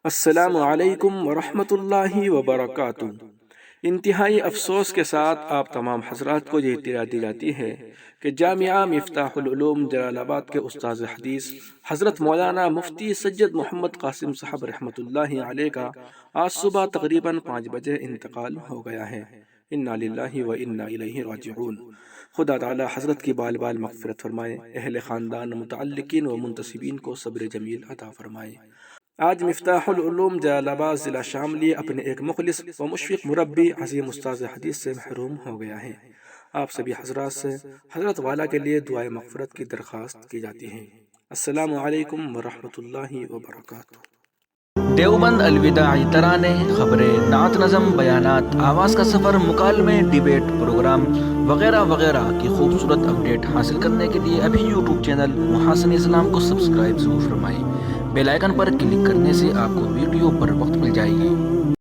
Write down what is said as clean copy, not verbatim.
السلام علیکم ورحمۃ اللہ وبرکاتہ۔ انتہائی افسوس کے ساتھ آپ تمام حضرات کو یہ اطلاع دی جاتی ہے کہ جامعہ مفتاح العلوم جلال آباد کے استاذ حدیث حضرت مولانا مفتی سید محمد قاسم صاحب رحمۃ اللہ علیہ کا آج صبح تقریباً 5 بجے انتقال ہو گیا ہے۔ انا للہ و انا الیہ راجعون۔ خدا تعالی حضرت کی بال بال مغفرت فرمائے، اہل خاندان، متعلقین و منتسبین کو صبر جمیل عطا فرمائے۔ آج مفتاح العلوم جلال آباد ضلع شاملی اپنے ایک مخلص و مشفق مربی عظیم استاذ حدیث سے محروم ہو گیا ہے۔ آپ سبھی حضرات سے حضرت والا کے لیے دعائے مغفرت کی درخواست کی جاتی ہے۔ السلام علیکم ورحمۃ اللہ وبرکاتہ۔ دیوبند الوداعی ترانے، خبریں، نعت نظم، بیانات، آواز کا سفر، مکالمے، ڈیبیٹ، پروگرام وغیرہ وغیرہ کی خوبصورت اپڈیٹ حاصل کرنے کے لیے ابھی یوٹیوب چینل محاسن اسلام کو سبسکرائب ضرور فرمائیں۔ بیل آئیکن پر کلک کرنے سے آپ کو ویڈیو پر وقت مل جائے گی۔